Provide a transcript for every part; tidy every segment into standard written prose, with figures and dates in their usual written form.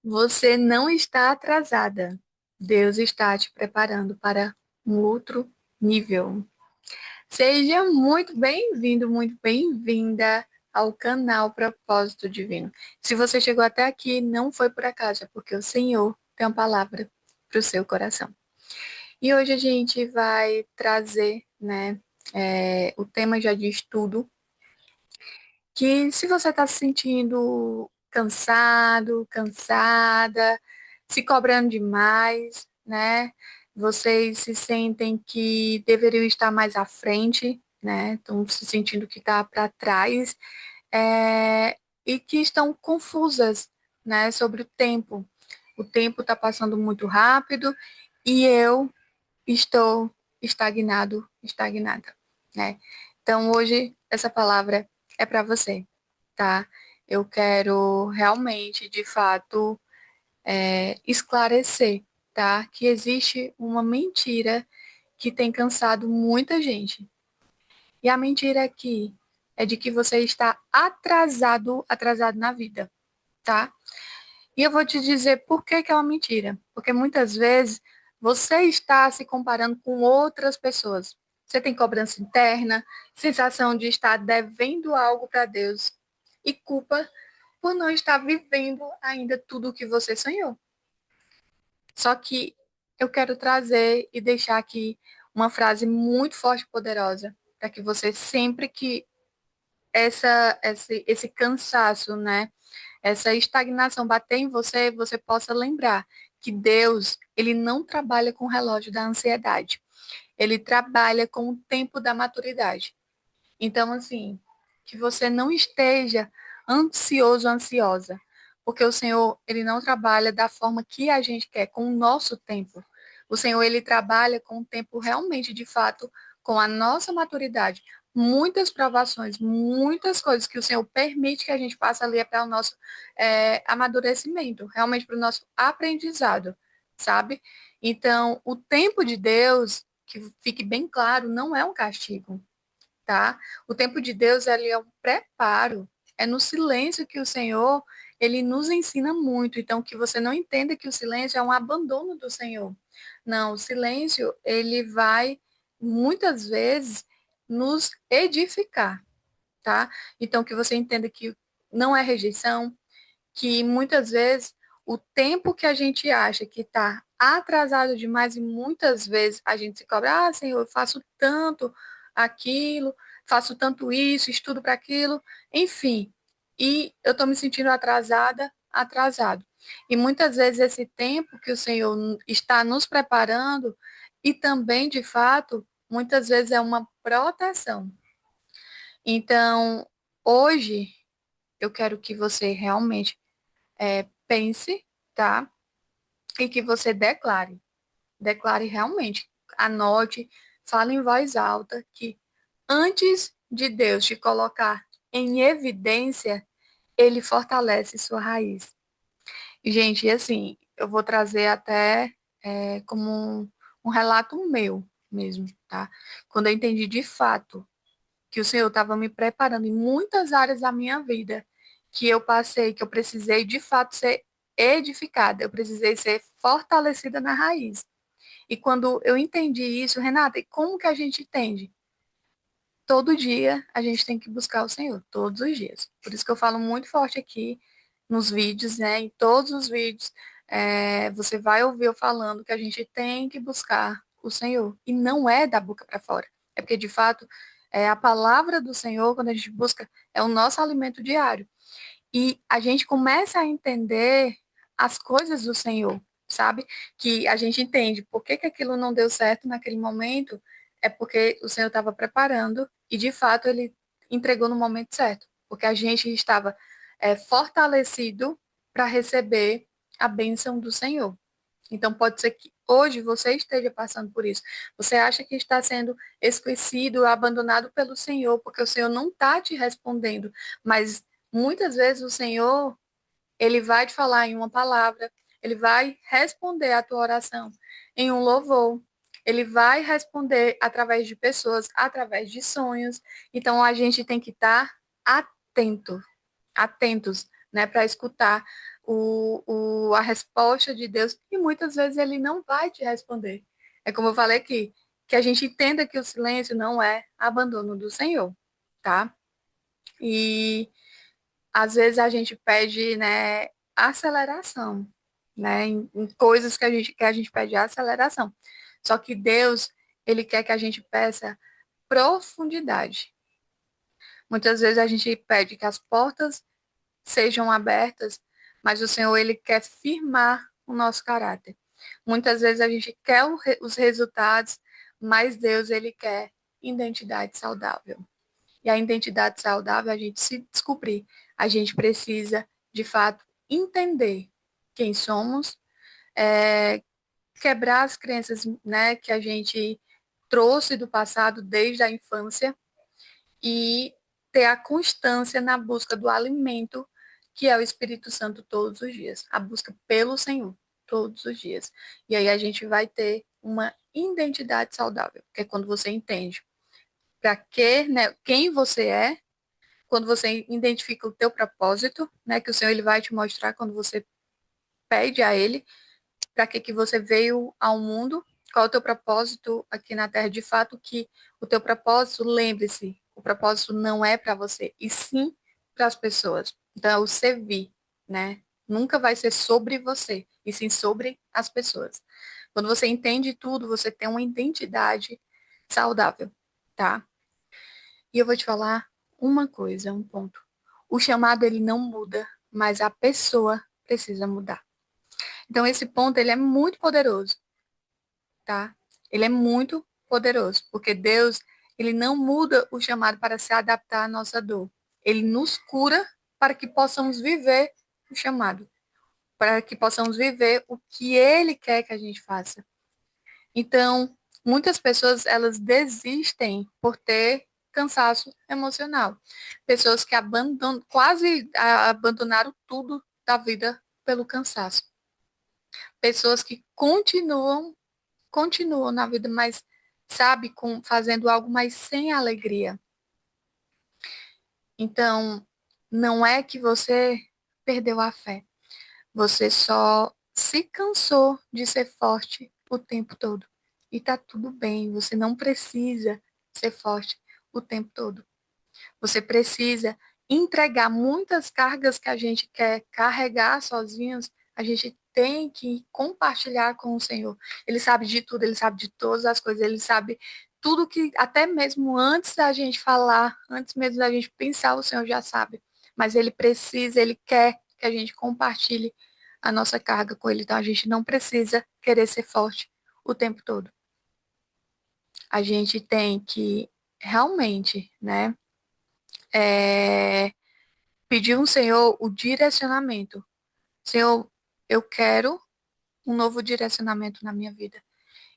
Você não está atrasada. Deus está te preparando para um outro nível. Seja muito bem-vindo, muito bem-vinda ao canal Propósito Divino. Se você chegou até aqui, não foi por acaso, é porque o Senhor tem uma palavra para o seu coração. E hoje a gente vai trazer, né, o tema já diz tudo, que se você está se sentindo cansado, cansada, se cobrando demais, né? Vocês se sentem que deveriam estar mais à frente, né? Estão se sentindo que está para trás, e que estão confusas, né? Sobre o tempo. O tempo está passando muito rápido e eu estou estagnada, né? Então hoje essa palavra é para você, tá? Eu quero realmente, de fato, esclarecer, tá? Que existe uma mentira que tem cansado muita gente. E a mentira aqui é de que você está atrasado na vida, tá? E eu vou te dizer por que que é uma mentira. Porque muitas vezes você está se comparando com outras pessoas. Você tem cobrança interna, sensação de estar devendo algo para Deus e culpa por não estar vivendo ainda tudo o que você sonhou. Só que eu quero trazer e deixar aqui uma frase muito forte e poderosa para que você sempre que esse cansaço, né? Essa estagnação bater em você, você possa lembrar que Deus, ele não trabalha com o relógio da ansiedade. Ele trabalha com o tempo da maturidade. Então, assim, que você não esteja ansioso, ansiosa, porque o Senhor, ele não trabalha da forma que a gente quer, com o nosso tempo. O Senhor, ele trabalha com o tempo realmente, de fato, com a nossa maturidade. Muitas provações, muitas coisas que o Senhor permite que a gente passe ali é para o nosso amadurecimento, realmente para o nosso aprendizado, sabe? Então, o tempo de Deus, que fique bem claro, não é um castigo, tá? O tempo de Deus, ele é um preparo. É no silêncio que o Senhor, ele nos ensina muito. Então, que você não entenda que o silêncio é um abandono do Senhor. Não, o silêncio, ele vai, muitas vezes, nos edificar, tá? Então, que você entenda que não é rejeição, que muitas vezes o tempo que a gente acha que está atrasado demais e muitas vezes a gente se cobra, ah, Senhor, eu faço tanto aquilo, faço tanto isso, estudo para aquilo, enfim, e eu estou me sentindo atrasado. E muitas vezes esse tempo que o Senhor está nos preparando e também, de fato, muitas vezes é uma proteção. Então, hoje eu quero que você realmente pense, tá? E que você declare. Declare realmente. Anote, fale em voz alta que antes de Deus te colocar em evidência, ele fortalece sua raiz. Gente, e assim, eu vou trazer até como um relato meu mesmo, tá? Quando eu entendi de fato que o Senhor estava me preparando em muitas áreas da minha vida, que eu passei, que eu precisei de fato ser edificada, eu precisei ser fortalecida na raiz. E quando eu entendi isso, Renata, e como que a gente entende? Todo dia a gente tem que buscar o Senhor, todos os dias. Por isso que eu falo muito forte aqui nos vídeos, né? Em todos os vídeos, você vai ouvir eu falando que a gente tem que buscar o Senhor. E não é da boca para fora. É porque, de fato, a palavra do Senhor, quando a gente busca, é o nosso alimento diário. E a gente começa a entender as coisas do Senhor, sabe? Que a gente entende por que que aquilo não deu certo naquele momento, é porque o Senhor estava preparando e, de fato, ele entregou no momento certo, porque a gente estava fortalecido para receber a bênção do Senhor. Então, pode ser que hoje você esteja passando por isso. Você acha que está sendo esquecido, abandonado pelo Senhor, porque o Senhor não está te respondendo. Mas muitas vezes o Senhor, ele vai te falar em uma palavra, ele vai responder a tua oração em um louvor. Ele vai responder através de pessoas, através de sonhos. Então, a gente tem que estar atento, atentos né, para escutar a resposta de Deus, e muitas vezes ele não vai te responder. É como eu falei aqui, que a gente entenda que o silêncio não é abandono do Senhor, tá? E às vezes a gente pede, né, aceleração, né, em coisas que a gente pede aceleração. Só que Deus, ele quer que a gente peça profundidade. Muitas vezes a gente pede que as portas sejam abertas, mas o Senhor, ele quer firmar o nosso caráter. Muitas vezes a gente quer os resultados, mas Deus, ele quer identidade saudável. E a identidade saudável, a gente se descobrir, a gente precisa, de fato, entender quem somos, é, quebrar as crenças, né, que a gente trouxe do passado desde a infância e ter a constância na busca do alimento que é o Espírito Santo todos os dias, a busca pelo Senhor todos os dias. E aí a gente vai ter uma identidade saudável, que é quando você entende para que, né, quem você é, quando você identifica o teu propósito, né, que o Senhor ele vai te mostrar quando você pede a ele para que você veio ao mundo, qual é o teu propósito aqui na Terra, de fato que o teu propósito, lembre-se, o propósito não é para você, e sim para as pessoas. Então, é o servir, né? Nunca vai ser sobre você, e sim sobre as pessoas. Quando você entende tudo, você tem uma identidade saudável, tá? E eu vou te falar uma coisa, um ponto. O chamado ele não muda, mas a pessoa precisa mudar. Então esse ponto ele é muito poderoso, tá? Ele é muito poderoso, porque Deus, ele não muda o chamado para se adaptar à nossa dor. Ele nos cura para que possamos viver o chamado, para que possamos viver o que ele quer que a gente faça. Então, muitas pessoas elas desistem por ter cansaço emocional. Pessoas que abandonam, quase abandonaram tudo da vida pelo cansaço. Pessoas que continuam na vida, mas sabe, fazendo algo mais sem alegria. Então, não é que você perdeu a fé. Você só se cansou de ser forte o tempo todo. E tá tudo bem, você não precisa ser forte o tempo todo. Você precisa entregar muitas cargas que a gente quer carregar sozinhos, a gente tem que compartilhar com o Senhor. Ele sabe de tudo, ele sabe de todas as coisas, ele sabe tudo que, até mesmo antes da gente falar, antes mesmo da gente pensar, o Senhor já sabe. Mas ele precisa, ele quer que a gente compartilhe a nossa carga com ele. Então a gente não precisa querer ser forte o tempo todo. A gente tem que realmente, né, é, pedir ao Senhor o direcionamento. Senhor, eu quero um novo direcionamento na minha vida.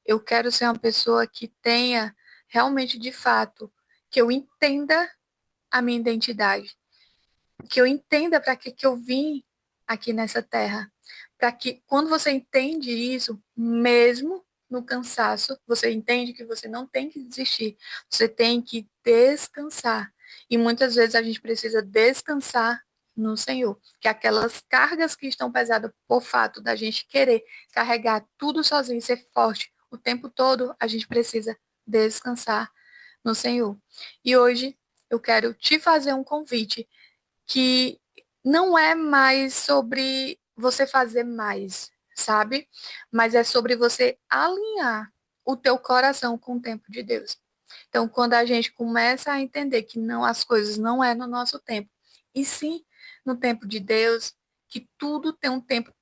Eu quero ser uma pessoa que tenha realmente, de fato, que eu entenda a minha identidade, que eu entenda para que eu vim aqui nessa terra. Para que, quando você entende isso, mesmo no cansaço, você entende que você não tem que desistir, você tem que descansar. E muitas vezes a gente precisa descansar no Senhor, que aquelas cargas que estão pesadas por fato da gente querer carregar tudo sozinho, ser forte o tempo todo, a gente precisa descansar no Senhor. E hoje eu quero te fazer um convite que não é mais sobre você fazer mais, sabe? Mas é sobre você alinhar o teu coração com o tempo de Deus. Então, quando a gente começa a entender que não as coisas não é no nosso tempo, e sim no tempo de Deus, que tudo tem um tempo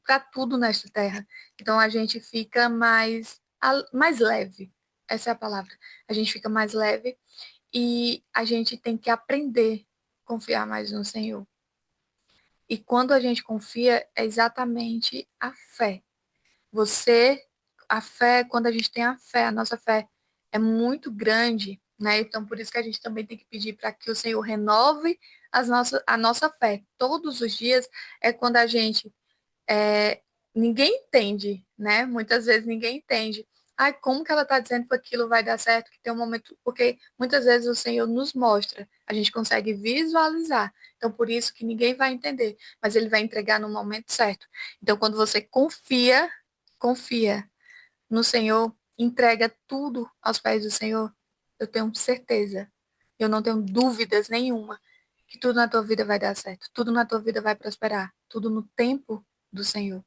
para tudo nesta terra. Então a gente fica mais leve. Essa é a palavra. A gente fica mais leve e a gente tem que aprender a confiar mais no Senhor. E quando a gente confia, é exatamente a fé. A fé, quando a gente tem a fé, a nossa fé é muito grande, né? Então, por isso que a gente também tem que pedir para que o Senhor renove a nossa fé. Todos os dias é quando a gente. Ninguém entende, né? Muitas vezes ninguém entende Ai, como que ela está dizendo que aquilo vai dar certo, que tem um momento, porque muitas vezes o Senhor nos mostra, a gente consegue visualizar. Então, por isso que ninguém vai entender, mas ele vai entregar no momento certo. Então, quando você confia no Senhor, entrega tudo aos pés do Senhor, eu tenho certeza, eu não tenho dúvidas nenhuma que tudo na tua vida vai dar certo, tudo na tua vida vai prosperar, tudo no tempo do Senhor.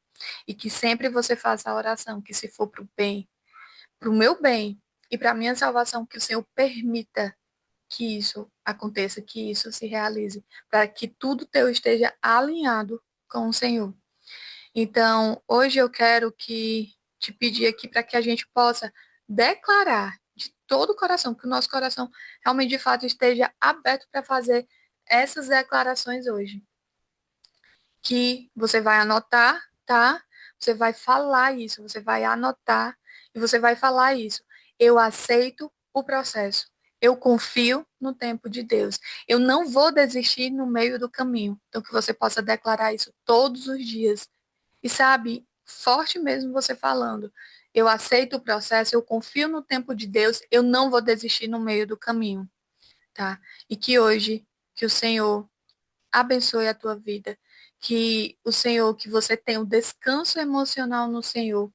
E que sempre você faça a oração, que se for para o meu bem e para a minha salvação, que o Senhor permita que isso aconteça, que isso se realize, para que tudo teu esteja alinhado com o Senhor. Então, hoje eu quero que te pedir aqui para que a gente possa declarar de todo o coração, que o nosso coração realmente de fato esteja aberto para fazer essas declarações hoje. Que você vai anotar, tá? Você vai falar isso, você vai anotar e você vai falar isso. Eu aceito o processo. Eu confio no tempo de Deus. Eu não vou desistir no meio do caminho. Então, que você possa declarar isso todos os dias. E sabe, forte mesmo você falando. Eu aceito o processo, eu confio no tempo de Deus, eu não vou desistir no meio do caminho, tá? E que hoje, que o Senhor abençoe a tua vida, que o Senhor, que você tenha um descanso emocional no Senhor,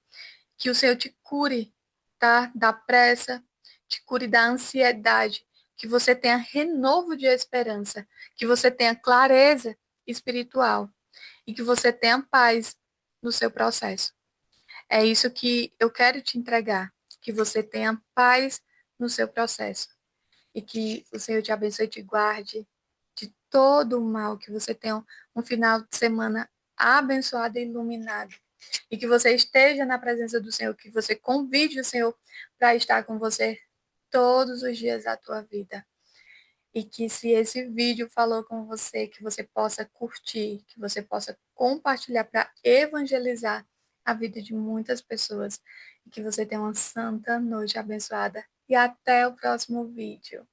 que o Senhor te cure, tá? Da pressa, te cure da ansiedade, que você tenha renovo de esperança, que você tenha clareza espiritual e que você tenha paz no seu processo. É isso que eu quero te entregar, que você tenha paz no seu processo e que o Senhor te abençoe e te guarde de todo o mal, que você tenha um final de semana abençoado e iluminado. E que você esteja na presença do Senhor, que você convide o Senhor para estar com você todos os dias da tua vida. E que se esse vídeo falou com você, que você possa curtir, que você possa compartilhar para evangelizar a vida de muitas pessoas. E que você tenha uma santa noite abençoada. E até o próximo vídeo.